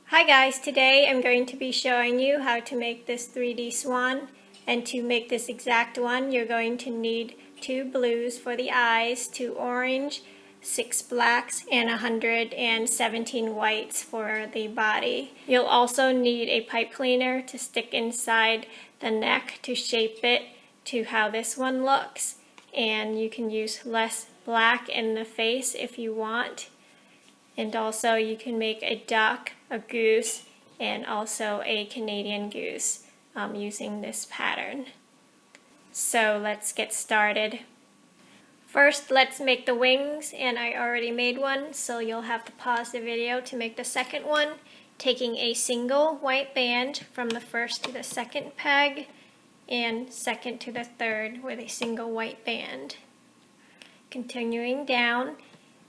Hi guys, today I'm going to be showing you how to make this 3D swan, and to make this exact one you're going to need 2 blues for the eyes, 2 orange, 6 blacks, and 117 whites for the body. You'll also need a pipe cleaner to stick inside the neck to shape it to how this one looks, and you can use less black in the face if you want. And also you can make a duck, a goose, and also a Canadian goose using this pattern. So let's get started. First, let's make the wings, and I already made one, so you'll have to pause the video to make the second one, taking a single white band from the first to the second peg and second to the third with a single white band. Continuing down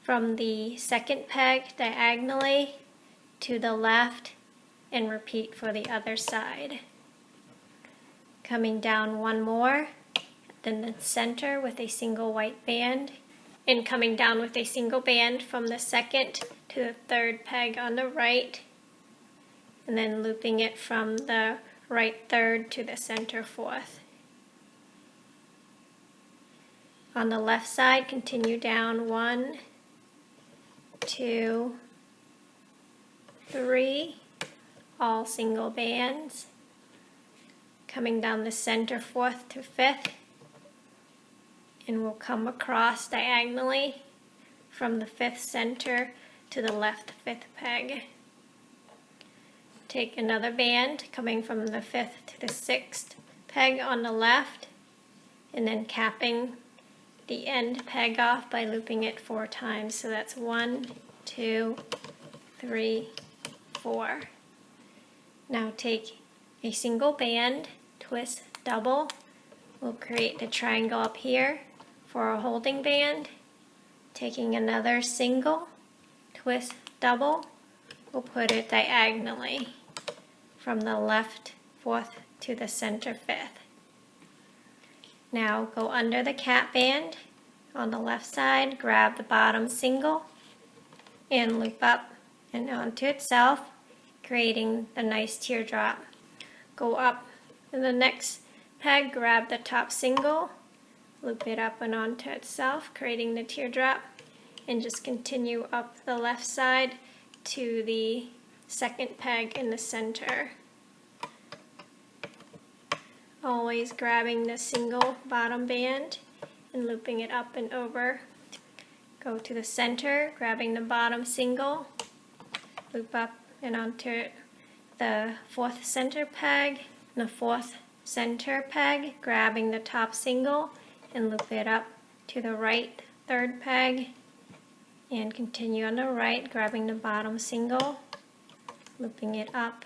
from the second peg diagonally to the left, and repeat for the other side. Coming down one more, then the center with a single white band, and coming down with a single band from the second to the third peg on the right, and then looping it from the right third to the center fourth. On the left side, continue down 1, 2, 3, all single bands. Coming down the center fourth to fifth, and we'll come across diagonally from the fifth center to the left fifth peg. Take another band coming from the fifth to the sixth peg on the left, and then capping the end peg off by looping it 4 times. So that's 1, 2, 3, 4. Now take a single band, twist, double. We'll create the triangle up here for a holding band. Taking another single, twist, double. We'll put it diagonally from the left fourth to the center fifth. Now go under the cap band on the left side, grab the bottom single, and loop up and onto itself, creating the nice teardrop. Go up in the next peg, grab the top single, loop it up and onto itself, creating the teardrop, and just continue up the left side to the second peg in the center. Always grabbing the single bottom band and looping it up and over. Go to the center, grabbing the bottom single, loop up and onto the fourth center peg, and the fourth center peg, grabbing the top single and loop it up to the right third peg, and continue on the right, grabbing the bottom single, looping it up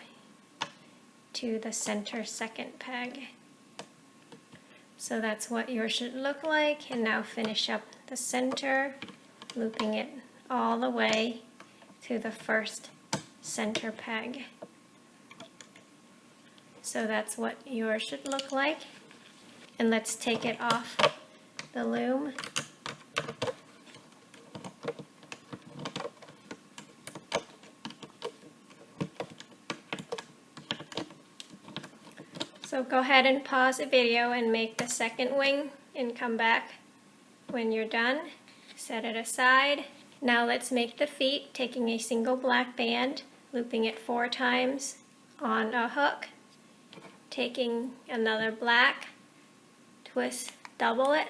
to the center second peg. So that's what yours should look like. And now finish up the center, looping it all the way to the first center peg. So that's what yours should look like. And let's take it off the loom. So go ahead and pause the video and make the second wing, and come back when you're done. Set it aside. Now let's make the feet, taking a single black band, looping it 4 times on a hook, taking another black, twist, double it,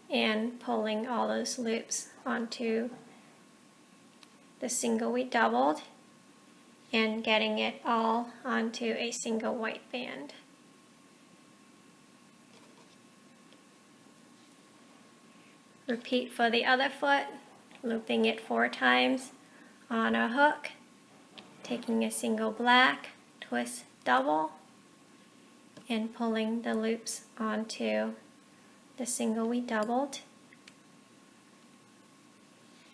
and pulling all those loops onto the single we doubled, and getting it all onto a single white band. Repeat for the other foot, looping it 4 times on a hook, taking a single black, twist, double, and pulling the loops onto the single we doubled,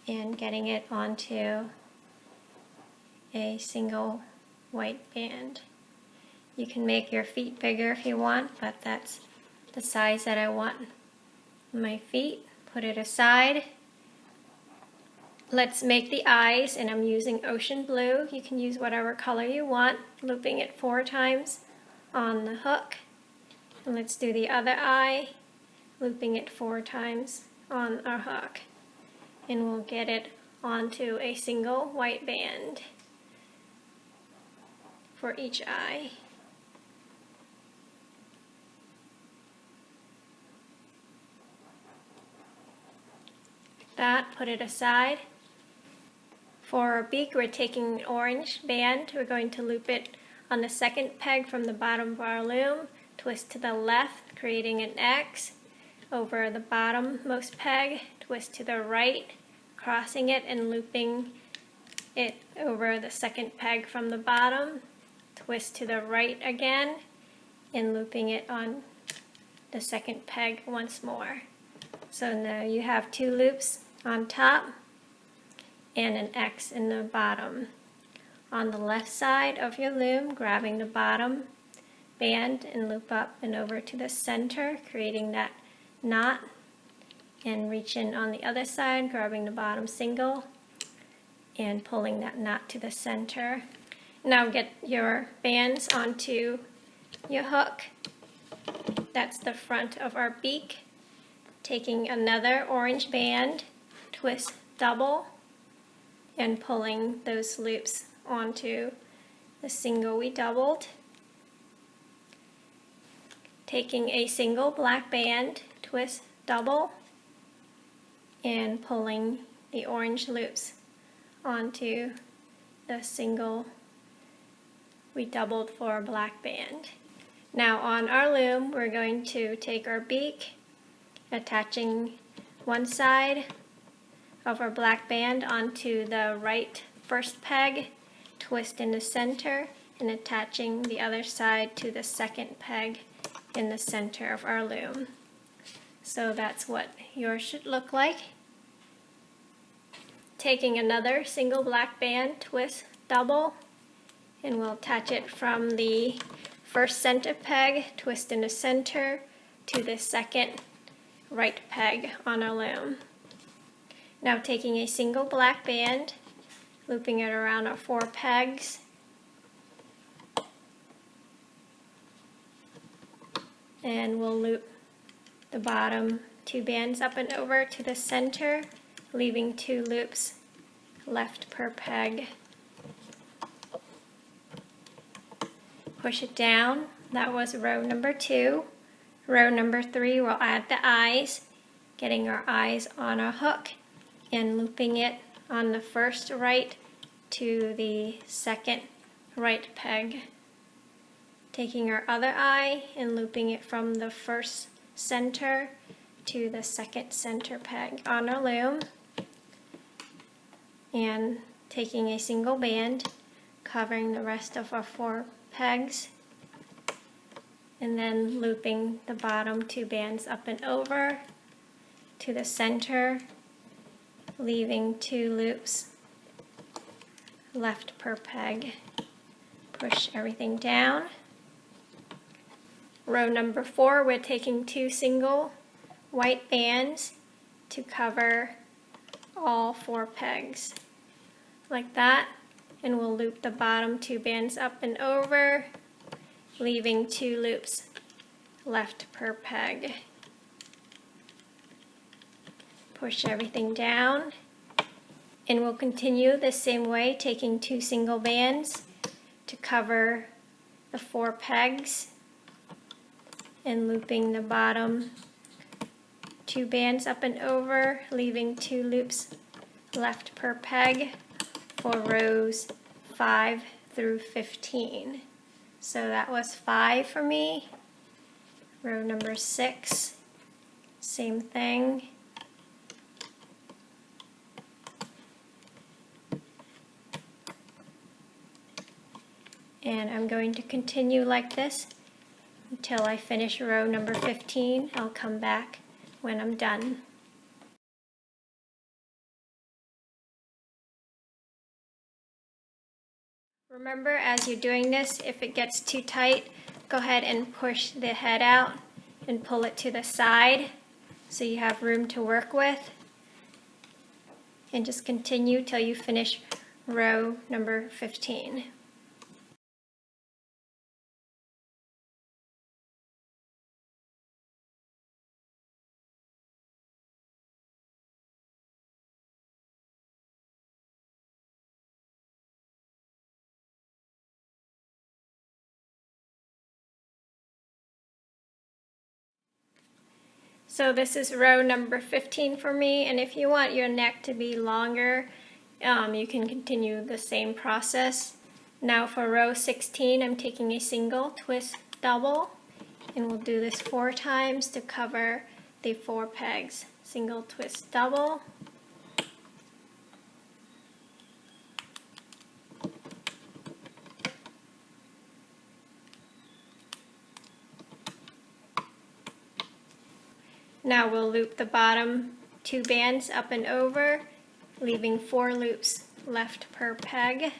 and getting it onto a single white band. You can make your feet bigger if you want, but that's the size that I want my feet. Put it aside. Let's make the eyes, and I'm using ocean blue. You can use whatever color you want, looping it 4 times on the hook. And let's do the other eye, looping it 4 times on our hook. And we'll get it onto a single white band for each eye. That, put it aside. For our beak, we're taking an orange band. We're going to loop it on the second peg from the bottom of our loom, twist to the left, creating an X over the bottommost peg, twist to the right, crossing it and looping it over the second peg from the bottom, twist to the right again, and looping it on the second peg once more. So now you have 2 loops on top and an X in the bottom. On the left side of your loom, grabbing the bottom band and loop up and over to the center, creating that knot, and reach in on the other side, grabbing the bottom single and pulling that knot to the center. Now get your bands onto your hook. That's the front of our beak. Taking another orange band, twist double, and pulling those loops onto the single we doubled. Taking a single black band, twist double, and pulling the orange loops onto the single we doubled for a black band. Now on our loom, we're going to take our beak, attaching one side of our black band onto the right first peg, twist in the center, and attaching the other side to the second peg in the center of our loom. So that's what yours should look like. Taking another single black band, twist double, and we'll attach it from the first center peg, twist in the center, to the second right peg on our loom. Now taking a single black band, looping it around our 4 pegs, and we'll loop the bottom 2 bands up and over to the center, leaving 2 loops left per peg. Push it down. That was row number 2. Row number 3, we'll add the eyes, getting our eyes on our hook and looping it on the first right to the second right peg. Taking our other eye and looping it from the first center to the second center peg on our loom, and taking a single band, covering the rest of our 4 pegs, and then looping the bottom 2 bands up and over to the center, leaving 2 loops left per peg. Push everything down. Row number 4, we're taking 2 single white bands to cover all 4 pegs, like that, and we'll loop the bottom 2 bands up and over, leaving 2 loops left per peg. Push everything down, and we'll continue the same way, taking 2 single bands to cover the 4 pegs and looping the bottom 2 bands up and over, leaving 2 loops left per peg for rows 5 through 15. So that was 5 for me. Row number 6, same thing. And I'm going to continue like this until I finish row number 15. I'll come back when I'm done. Remember, as you're doing this, if it gets too tight, go ahead and push the head out and pull it to the side so you have room to work with. and just continue till you finish row number 15. So this is row number 15 for me, and if you want your neck to be longer, you can continue the same process. Now for row 16, I'm taking a single twist double, and we'll do this 4 times to cover the 4 pegs. Single twist double, now we'll loop the bottom 2 bands up and over, leaving 4 loops left per peg.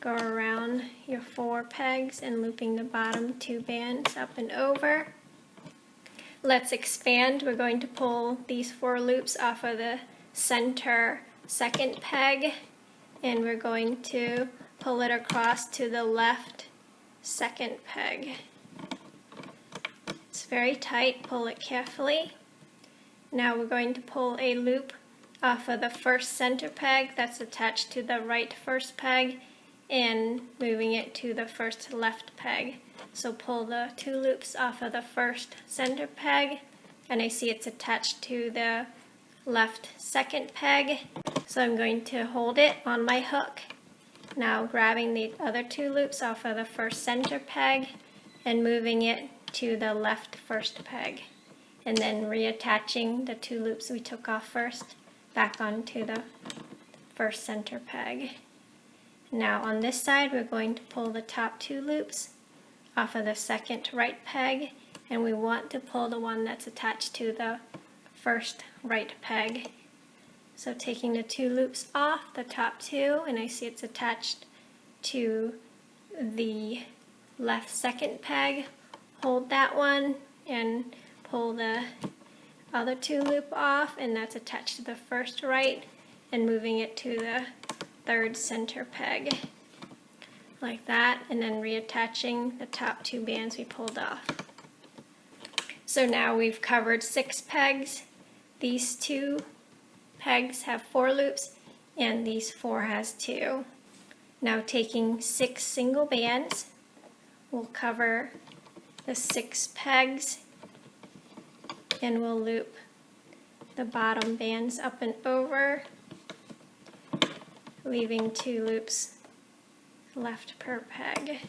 Go around your 4 pegs and looping the bottom 2 bands up and over. Let's expand. We're going to pull these 4 loops off of the center second peg, and we're going to pull it across to the left second peg. It's very tight, pull it carefully. Now we're going to pull a loop off of the first center peg that's attached to the right first peg and moving it to the first left peg. So pull the 2 loops off of the first center peg, and I see it's attached to the left second peg. So I'm going to hold it on my hook. Now grabbing the other 2 loops off of the first center peg and moving it to the left first peg, and then reattaching the 2 loops we took off first back onto the first center peg. Now on this side, we're going to pull the top 2 loops off of the second right peg, and we want to pull the one that's attached to the first right peg. So taking the 2 loops off, the top 2, and I see it's attached to the left second peg, hold that one and pull the other 2 loop off, and that's attached to the first right, and moving it to the third center peg like that, and then reattaching the top 2 bands we pulled off. So now we've covered 6 pegs. These 2 pegs have 4 loops and these 4 has 2. Now taking 6 single bands, we'll cover the 6 pegs and we'll loop the bottom bands up and over, leaving 2 loops left per peg.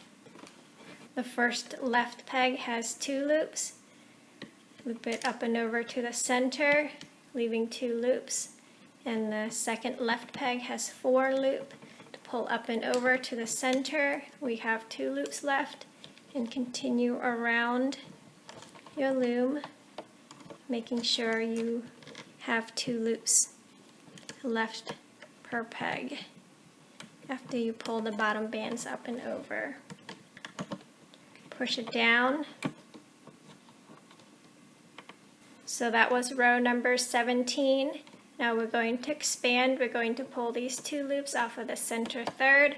The first left peg has 2 loops. Loop it up and over to the center, leaving 2 loops. And the second left peg has 4 loops. To pull up and over to the center, we have 2 loops left, and continue around your loom, making sure you have 2 loops left per peg after you pull the bottom bands up and over. Push it down. So that was row number 17. Now we're going to expand. We're going to pull these 2 loops off of the center third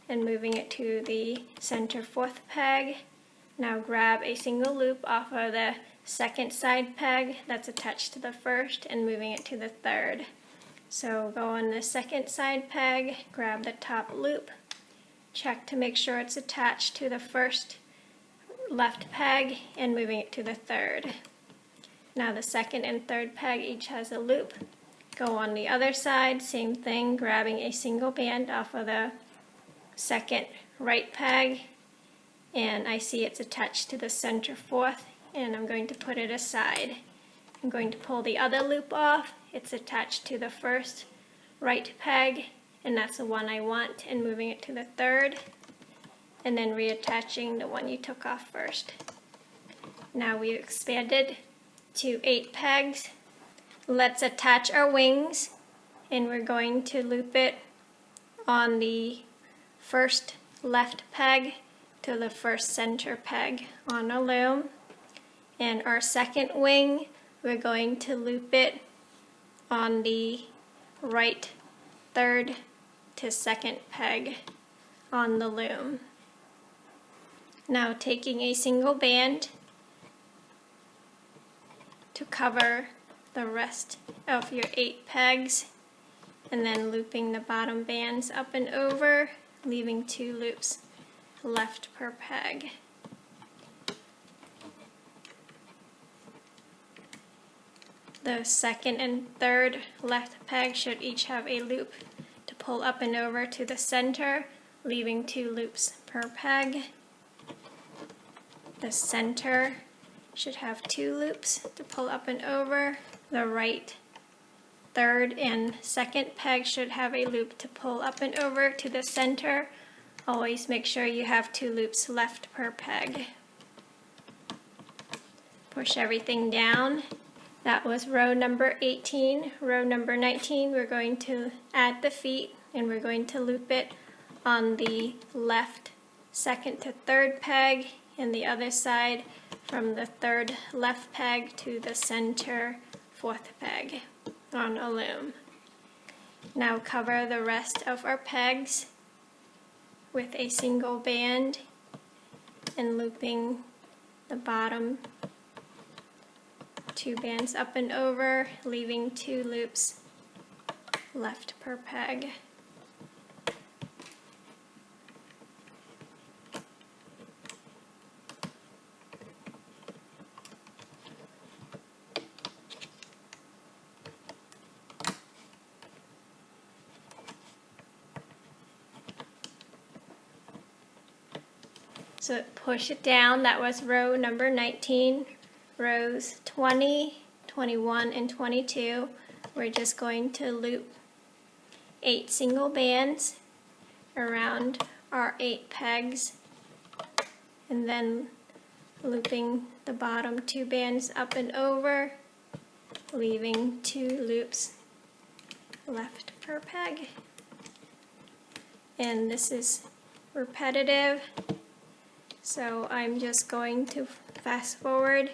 and moving it to the center 4th peg. Now grab a single loop off of the second side peg that's attached to the first and moving it to the third. So go on the second side peg, grab the top loop, check to make sure it's attached to the first left peg and moving it to the third. Now the second and third peg each has a loop. Go on the other side, same thing, grabbing a single band off of the second right peg, and I see it's attached to the center 4th, and I'm going to put it aside. I'm going to pull the other loop off. It's attached to the first right peg, and that's the one I want, and moving it to the third, and then reattaching the one you took off first. Now we've expanded to 8 pegs. Let's attach our wings, and we're going to loop it on the first left peg to the first center peg on our loom. And our second wing, we're going to loop it on the right third to second peg on the loom. Now taking a single band to cover the rest of your 8 pegs, and then looping the bottom bands up and over, leaving 2 loops left per peg. The second and third left peg should each have a loop to pull up and over to the center, leaving 2 loops per peg. The center should have 2 loops to pull up and over. The right third and second peg should have a loop to pull up and over to the center. Always make sure you have 2 loops left per peg. Push everything down. That was row number 18. Row number 19, we're going to add the feet, and we're going to loop it on the left second to third peg, and the other side from the third left peg to the center 4th peg on a loom. Now cover the rest of our pegs with a single band and looping the bottom 2 bands up and over, leaving 2 loops left per peg. So push it down. That was row number 19. Rows 20, 21, and 22, we're just going to loop 8 single bands around our 8 pegs, and then looping the bottom 2 bands up and over, leaving 2 loops left per peg. And this is repetitive, so I'm just going to fast forward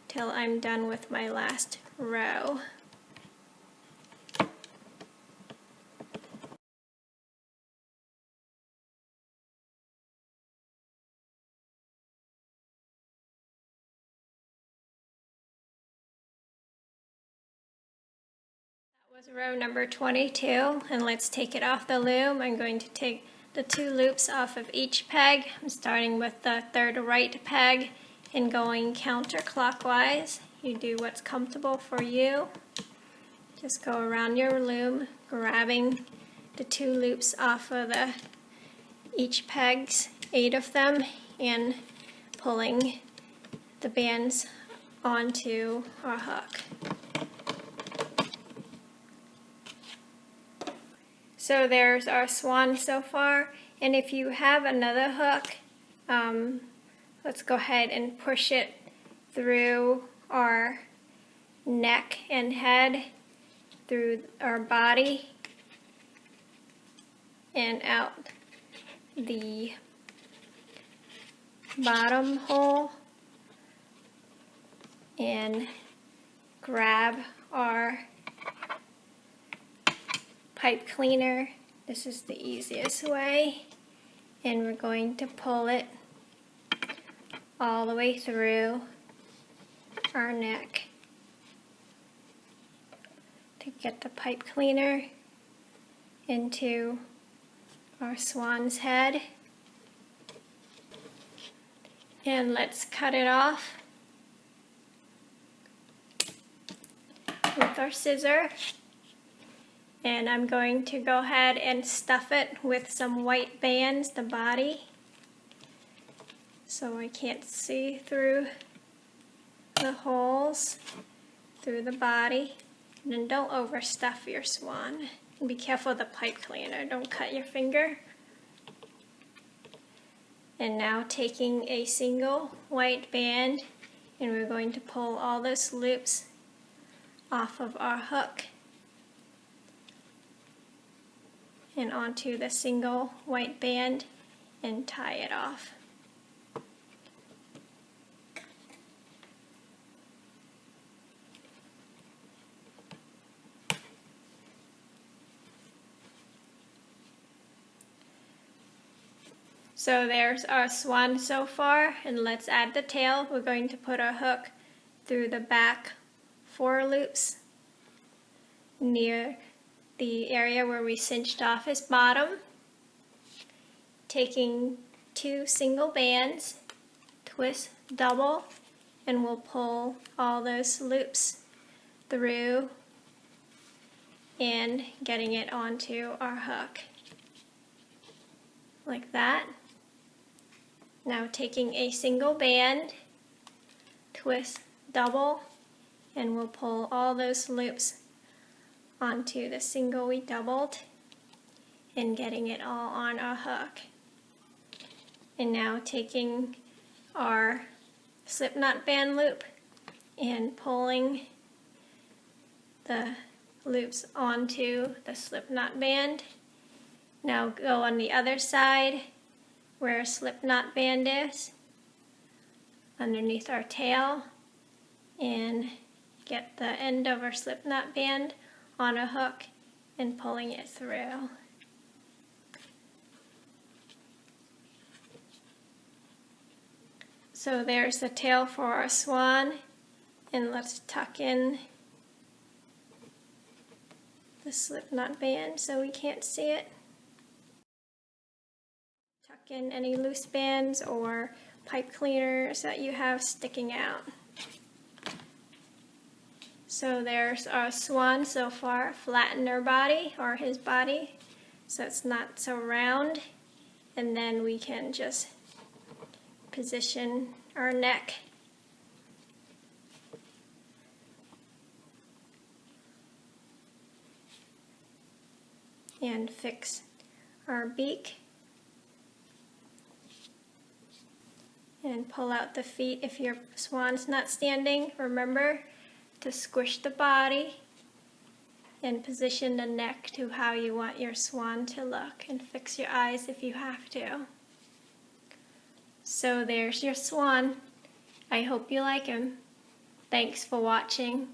till I'm done with my last row. That was row number 22, and let's take it off the loom. I'm going to take the 2 loops off of each peg. I'm starting with the third right peg and going counterclockwise. You do what's comfortable for you. Just go around your loom, grabbing the 2 loops off of each pegs, 8 of them, and pulling the bands onto our hook. So there's our swan so far, and if you have another hook, let's go ahead and push it through our neck and head, through our body, and out the bottom hole, and grab our pipe cleaner. This is the easiest way, and we're going to pull it all the way through our neck to get the pipe cleaner into our swan's head. And let's cut it off with our scissor. And I'm going to go ahead and stuff it with some white bands, the body, so I can't see through the holes through the body. And then don't overstuff your swan. And be careful of the pipe cleaner, don't cut your finger. And now taking a single white band, and we're going to pull all those loops off of our hook and onto the single white band and tie it off. So there's our swan so far, and let's add the tail. We're going to put our hook through the back 4 loops near the area where we cinched off his bottom, taking 2 single bands, twist double, and we'll pull all those loops through and getting it onto our hook like that. Now taking a single band, twist double, and we'll pull all those loops onto the single we doubled and getting it all on our hook. And now taking our slip knot band loop and pulling the loops onto the slip knot band. Now go on the other side where our slip knot band is, underneath our tail, and get the end of our slip knot band on a hook and pulling it through. So there's the tail for our swan, and let's tuck in the slip knot band so we can't see it. Tuck in any loose bands or pipe cleaners that you have sticking out. So there's our swan so far. Flatten her body, or his body, so it's not so round, and then we can just position our neck and fix our beak and pull out the feet if your swan's not standing. Remember to squish the body and position the neck to how you want your swan to look, and fix your eyes if you have to. So there's your swan. I hope you like him. Thanks for watching.